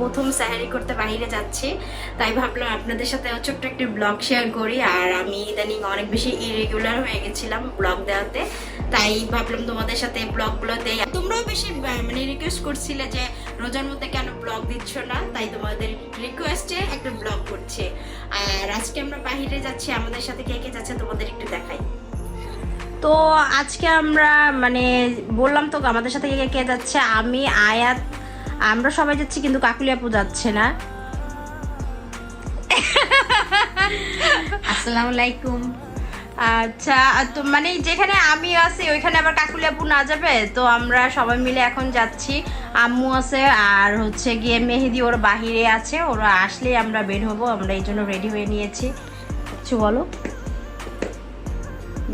প্রথম সাহারি করতে বাইরে যাচ্ছি, তাই ভাবলাম আপনাদের সাথে ছোট্ট একটি ব্লগ শেয়ার করি। আর আমি ইদানিং অনেক বেশি ইরেগুলার হয়ে গেছিলাম ব্লগ দেওয়াতে, তাই ভাবলাম তোমাদের সাথে ব্লগগুলো দেই। তোমরাও বেশি মানে রিকোয়েস্ট করছিলে যে রোজার মধ্যে কেন ব্লগ দিচ্ছ না, তাই তোমাদের রিকোয়েস্টে একটা ব্লগ করছি। আর আজকে আমরা বাইরে যাচ্ছি, আমাদের সাথে কে কে যাচ্ছে তোমাদের একটু দেখাই। তো আজকে আমরা মানে বললাম তো আমাদের সাথে কে কে যাচ্ছে, আমি আয়াত আমরা সবাই যাচ্ছি, কিন্তু কাকুলি আপু যাচ্ছে না। আসসালামু আলাইকুম। আচ্ছা, তো মানে যেখানে আমি আছি ওইখানে আবার কাকুলি আপু না যাবে, তো আমরা সবাই মিলে এখন যাচ্ছি। আম্মু আছে আর হচ্ছে গিয়ে মেহেদি ওর বাহিরে আছে, ওরা আসলেই আমরা বের হবো, আমরা এই জন্য রেডি হয়ে নিয়েছি। কিছু বলো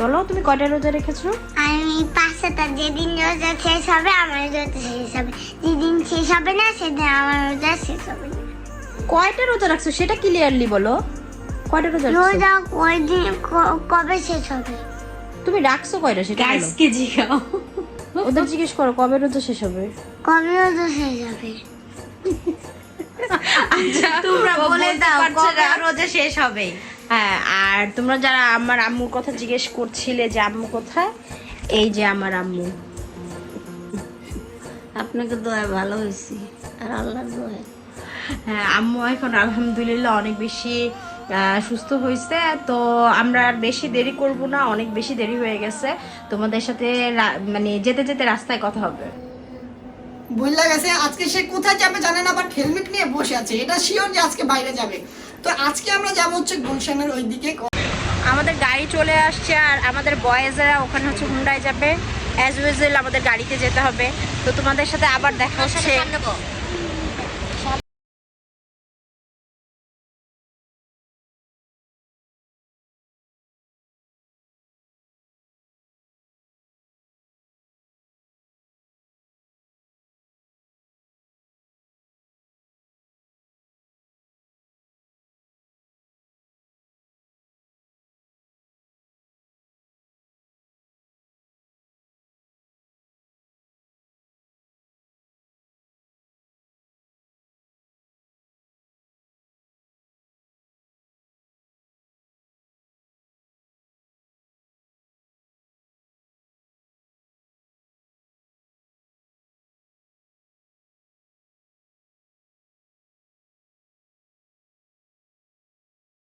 বলো, তুমি কয়টা রোজা রেখেছো? আমি 5টা। যেদিন রোজা শেষ হবে আমার রোজা শেষ হবে, যেদিন শেষ হবে না সেদিন আমার রোজা শেষ হবে না। কয়টা রোজা রাখছো সেটা ক্লিয়ারলি বলো, কয়টা রোজা রাখছো? রোজা ওই দিন কবে শেষ হবে? তুমি রাখছো কয়টা সেটা বলো। গাইসকে জিগাও, ওদের জিজ্ঞেস করো কবে রোজা শেষ হবে। কবে রোজা শেষ হবে? আচ্ছা তোমরা বলে দাও কবে কবে রোজা শেষ হবে। হ্যাঁ, আর তোমরা যারা আমার আম্মুর কথা জিজ্ঞেস করছিলে যে আম্মু কোথায়, এই যে আমার আম্মু। আপনাকে দোয়া ভালো হয়েছি আর আল্লাহর দোয়া। হ্যাঁ, আম্মু এখন আলহামদুলিল্লাহ অনেক বেশি সুস্থ হয়েছে। তো আমরা আর বেশি দেরি করব না, অনেক বেশি দেরি হয়ে গেছে। তোমাদের সাথে মানে যেতে যেতে রাস্তায় কথা হবে। বুঝলা গেছে আজকে সে কোথায় যাবে জানে না, বাট হেলমেট নিয়ে বসে আছে, এটা শিওর যে আজকে বাইরে যাবে। তো আজকে আমরা যাবো হচ্ছে গুলশানের ওইদিকে। আমাদের গাড়ি চলে আসছে আর আমাদের বয়েজরা ওখানে হচ্ছে হুন্ডায় যাবে। অ্যাজ ইউজুয়াল আমাদের গাড়িতে যেতে হবে। তো তোমাদের সাথে আবার দেখা হচ্ছে।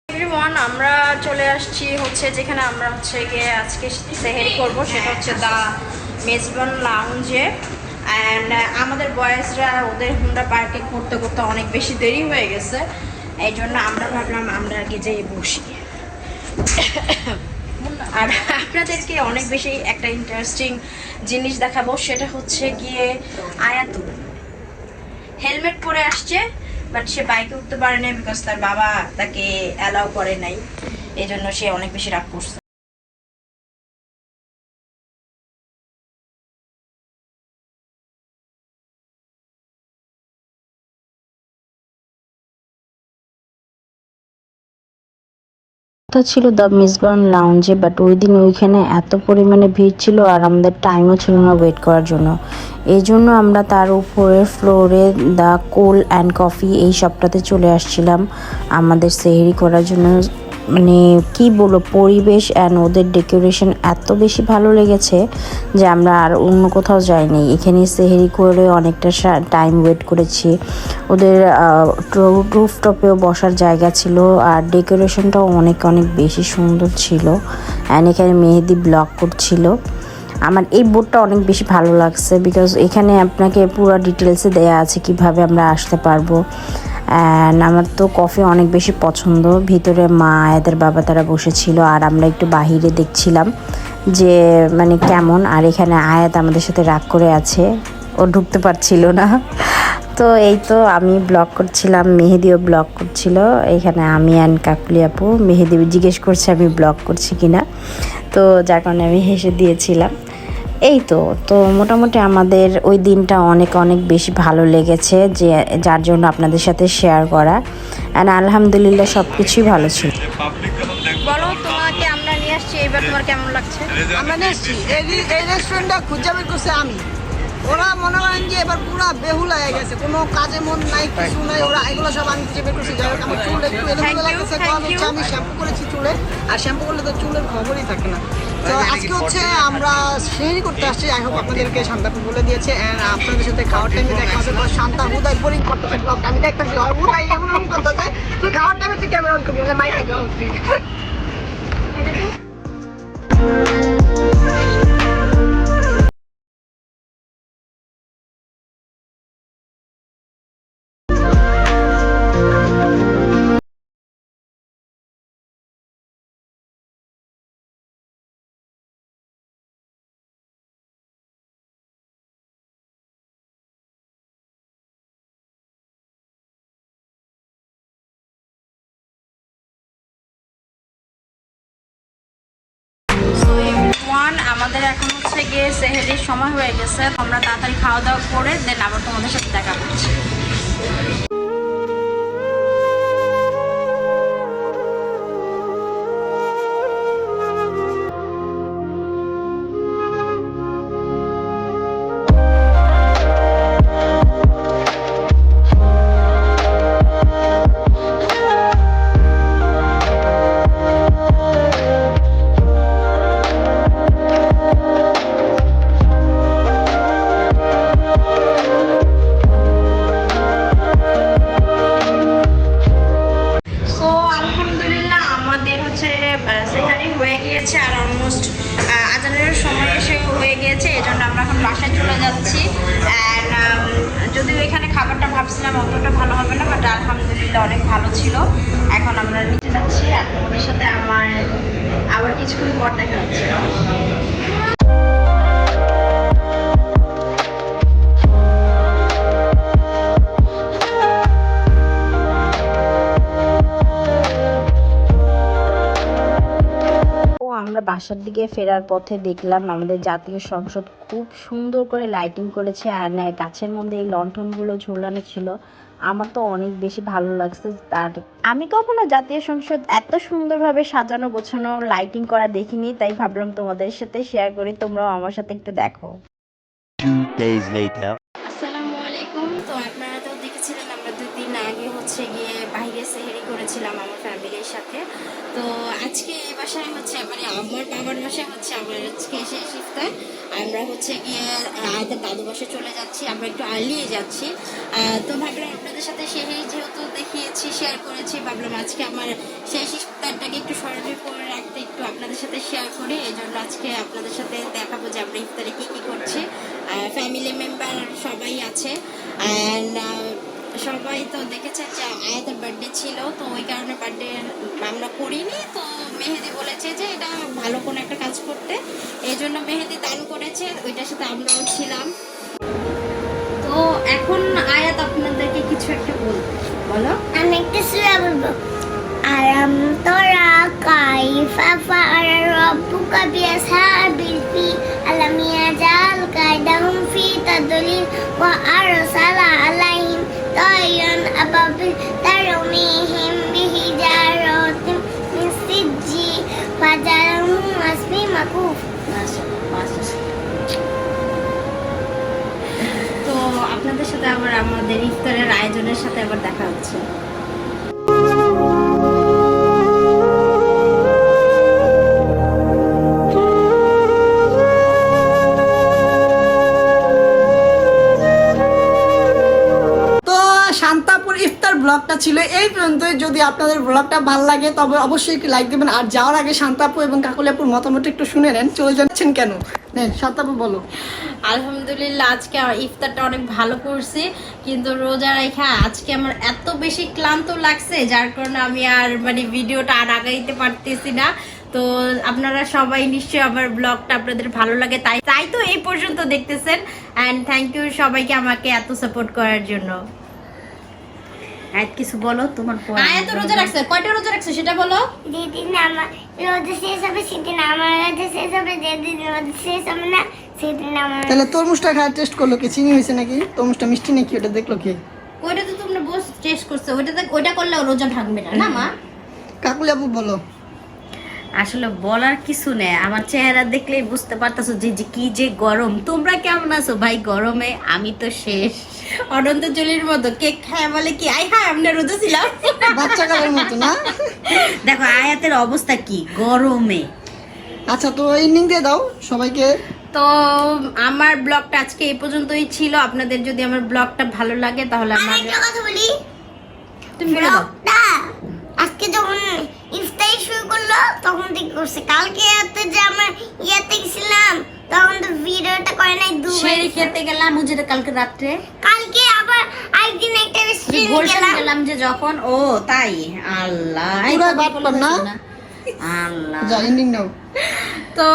এভরিওয়ান, আমরা চলে আসছি হচ্ছে যেখানে আমরা হচ্ছে গিয়ে আজকে সেহেরি করব, সেটা হচ্ছে দা মেজবান লাউঞ্জে। অ্যান্ড আমাদের বয়েজরা ওদের হুন্ডা পার্কে করতে করতে অনেক বেশি দেরি হয়ে গেছে, এই জন্য আমরা ভাবলাম আমরা আগে যেয়ে বসি। আর আপনাদেরকে অনেক বেশি একটা ইন্টারেস্টিং জিনিস দেখাবো, সেটা হচ্ছে গিয়ে আয়াত হেলমেট পরে আসছে, বাট সে বাইকে উঠতে পারে নাই বিকজ তার বাবা তাকে অ্যালাউ করে নাই, এই জন্য সে অনেক বেশি রাগ করছে। কথা ছিল দ্য মেজবান লাউঞ্জে, বাট ওই দিন ওইখানে এত পরিমাণে ভিড় ছিল আর আমাদের টাইমও ছিল না ওয়েট করার জন্য। এই জন্য আমরা তার উপরের ফ্লোরে দ্য কোল্ড অ্যান্ড কফি এই সবটাতে চলে আসছিলাম আমাদের সেহরি করার জন্য। মানে কি বলবো, পরিবেশ অ্যান্ড ওদের ডেকোরেশন এত বেশি ভালো লেগেছে যে আমরা আর অন্য কোথাও যাইনি, এখানে সেহরি করে অনেকটা টাইম ওয়েট করেছি। ওদের রুফটপেও বসার জায়গা ছিল আর ডেকোরেশনটাও অনেক অনেক বেশি সুন্দর ছিল। অ্যান্ড এখানে মেহেদি ব্লগ করছিল। আমার এই বোর্ডটা অনেক বেশি ভালো লাগছে বিকজ এখানে আপনাকে পুরো ডিটেলসে দেয়া আছে কিভাবে আমরা আসতে পারবো। অ্যান্ড আমার তো কফি অনেক বেশি পছন্দ। ভিতরে মা এদের বাবা তারা বসেছিল আর আমরা একটু বাহিরে দেখছিলাম যে মানে কেমন। আর এখানে আয়াত আমাদের সাথে রাগ করে আছে, ও ঢুকতে পারছিল না। তো এই তো আমি ব্লগ করছিলাম, মেহেদিও ব্লগ করছিল। এখানে আমি অ্যান্ড কাকুলি আপু, মেহেদি জিজ্ঞেস করছে আমি ব্লগ করছি কিনা, তো যার কারণে আমি হেসে দিয়েছিলাম। এই তো মোটামুটি আমাদের ওই দিনটা অনেক অনেক বেশি ভালো লেগেছে, যে যার জন্য আপনাদের সাথে শেয়ার করা। অ্যান্ড আলহামদুলিল্লাহ সব কিছুই ভালো ছিল। বলো, তোমাকে আমরা নিয়ে আসছি, এবার তোমার কেমন লাগছে? আমরা এসেছি এই রেস্টুরেন্টটা খুঁজে বের করছে আমি। ওরা মনে করেন যে এবার পুরো বেহুলা হয়ে গেছে, কোনো কাজে মন নাই, কিছু নাই, ওরা এগুলো সব আমি নিজে বের করছি। যাই হোক আমার চুল একটু এলোমেলো লাগতেছে, কারণ হচ্ছে আমি শ্যাম্পু করেছি চুলে, আর শ্যাম্পু করলে তো চুলের খবরই থাকে না। তো আজকে হচ্ছে আমরা সেহরি করতে আসছি। যাই হোক আপনাদেরকে শান্তাপুর বলে দিয়েছে, অ্যান্ড আপনাদের সাথে খাওয়ার টাইমে দেখা হবে। তো শান্তা হুদাই বোরিং করতেছে ব্লগটা, আমি দেখতেছি হুদাই এমন এমন করতেছে, তো খাওয়ার টাইমে তুই ক্যামেরা অন করবি, মাইক আগে হচ্ছি। আমাদের এখন হচ্ছে গিয়ে সেহরির সময় হয়ে গেছে, আমরা তাড়াতাড়ি খাওয়া দাওয়া করে দেন আবার তোমাদের সাথে দেখা করছি। আর অলমোস্ট আজানের সময় এসে হয়ে গিয়েছে, এই জন্য আমরা এখন বাসায় চলে যাচ্ছি। অ্যান্ড যদিও এখানে খাবারটা ভাবছিলাম অতটা ভালো হবে না, বাট আলহামদুলিল্লাহ অনেক ভালো ছিল। এখন আমরা নিচে যাচ্ছি, আর তোমাদের সাথে আমার আবার কিছুক্ষণ পর দেখা হচ্ছে। আমরা বাসার দিকে ফেরার পথে দেখলাম আমাদের জাতীয় সংসদ খুব সুন্দর করে লাইটিং করেছে, আর গাছের মধ্যে এই লণ্ঠনগুলো ঝুলানো ছিল। আমার তো অনেক বেশি ভালো লাগছে। আর আমি কখনো জাতীয় সংসদ এত সুন্দরভাবে সাজানো গোছানো লাইটিং করা দেখিনি, তাই ভাবলাম তোমাদের সাথে শেয়ার করি, তোমরাও আমার সাথে একটু দেখো। 2 days later. আসসালামু আলাইকুম। তো আপনারা তো দেখেছিলেন আমরা 2 দিন আগে হচ্ছে গিয়ে বাইরে সেহরি করেছিলাম আমার ফ্যামিলির সাথে। তো আজকে এই বাসায় হচ্ছে মানে আমার বাবার বাসায় হচ্ছে আমার আজকে শেষ ইফতার। আমরা হচ্ছে গিয়ে আয়তার দাদু বাসায় চলে যাচ্ছি, আমরা একটু আর্লিয়ে যাচ্ছি। তো ভাবলাম আপনাদের সাথে সেহরি যেহেতু দেখিয়েছি শেয়ার করেছি, ভাবলাম আজকে আমার শেষ ইফতারটাকে একটু স্মরণীয় করে রাখতে একটু আপনাদের সাথে শেয়ার করি। এই জন্য আজকে আপনাদের সাথে দেখাবো যে আমরা ইফতারে কী কী করছি। ফ্যামিলি মেম্বার সবাই আছে, অ্যান্ড সবাই তো দেখেছেন যে আয়াতের বার্থডে ছিল, তো ওই কারণে বার্থডে আমরা করিনি। তো মেহেদি বলেছে যে এটা ভালো কোনো একটা কাজ করতে, এই জন্য মেহেদি দান করেছে, ওইটার সাথে আমরাও ছিলাম। তো এখন আয়াত আপনাদেরকে কিছু একটা বলো। আমি একটা সূরা বলবো। আলাম তারা কাইফা ফাআলা রাব্বুকা বিআসহাবিল ফিল আলাম ইয়াজাল কাইদাহুম ফি তাদলিল ওয়া আরসালা আলাইহিম তায়রান আবাবিল তারমিহিম বিহিজারাতিন মিন সিজ্জিল ফাজালাহুম আসমি মাকুফ। তো আপনাদের সাথে আবার আমাদের ইফতারের আয়োজনের সাথে আবার দেখা হচ্ছে। শান্তাপুর ইফতার ব্লগটা ছিল এই পর্যন্তই। যদি আপনাদের ব্লগটা ভালো লাগে তবে অবশ্যই একটু লাইক দেবেন, আর যাওয়ার আগে শান্তাপু এবং কাকুলিয়াপুর মতামত একটু শুনে নেন। চলে যাচ্ছেন কেন? শান্তাপু বলো। আলহামদুলিল্লাহ আজকে ইফতারটা অনেক ভালো করছি, কিন্তু রোজা রেখা আজকে আমার এত বেশি ক্লান্ত লাগছে যার কারণে আমি আর মানে ভিডিওটা আর আগাইতে পারতেছি না। তো আপনারা সবাই নিশ্চয়ই আমার ব্লগটা আপনাদের ভালো লাগে, তাই তো এই পর্যন্ত দেখতেছেন। অ্যান্ড থ্যাংক ইউ সবাইকে আমাকে এত সাপোর্ট করার জন্য। কিছু বলো তোমার। আয়াত রোজা রাখছে, কয়টা রোজা রাখছে সেটা বলো। যেদিন আমার রোজা শেষ হবে সেদিন আমার রোজা শেষ হবে, যেদিন রোজা শেষ হবে না সেদিন আমার। তাহলে তরমুজটা খায় টেস্ট করলো কি, চিনি হয়েছে নাকি, তরমুজটা মিষ্টি নাকি, ওটা দেখলো কি? ওইটা তো তোমরা বস টেস্ট করছো, ওইটা করলে রোজা ভাঙবে না, না মা? কাকুলিয়াপু বলো। আসলে বলার কিছু নেই, আমার চেহারা দেখলেই বুঝতে পারতেছো যে যে কি যে গরম। তোমরা কেমন আছো ভাই গরমে? আমি তো শেষ অনন্ত জলির মতো কেক খায় বলে কি আই হ্যাঁ আমরা রোদে ছিলাম বাচ্চা কালের মতো না। দেখো আয়াতের অবস্থা কি গরমে। আচ্ছা তো এন্ডিং দিয়ে দাও সবাইকে। তো আমার ব্লগটা আজকে এই পর্যন্তই ছিল। আপনাদের যদি আমার ব্লগটা ভালো লাগে তাহলে আমার একটা কথা বলি, তুমি বলে দাও। ব্লগটা আজকে যখন ইফতারি শুরু করলো তখন থেকে করছে। কালকে রাতে যে আমরা ইয়াতে গেছিলাম তখন তো ভিডিওটা করে নাই সেই খেতে গেলাম যেটা কালকে রাত্রে, কালকে আবার আরেকদিন একটা রেস্টুরেন্টে গোলশান গেলাম। গেলাম যে যখন। ও তাই, আল্লাহ এই পুরাই কথা বাটপার বলে না? দিছো না। আল্লাহ। যা এন্ডিং নাও। তো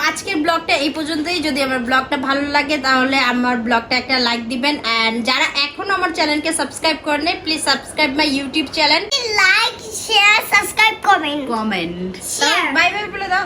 আজকের ব্লগটা এই পর্যন্তই। যদি আমার ব্লগটা ভালো লাগে তাহলে আমার ব্লগটা একটা লাইক দিবেন, এন্ড যারা এখনো আমার চ্যানেলকে সাবস্ক্রাইব করেন please subscribe my YouTube channel, like share subscribe করবেন। কমেন্ট। Share. বাই বাই বলে দাও।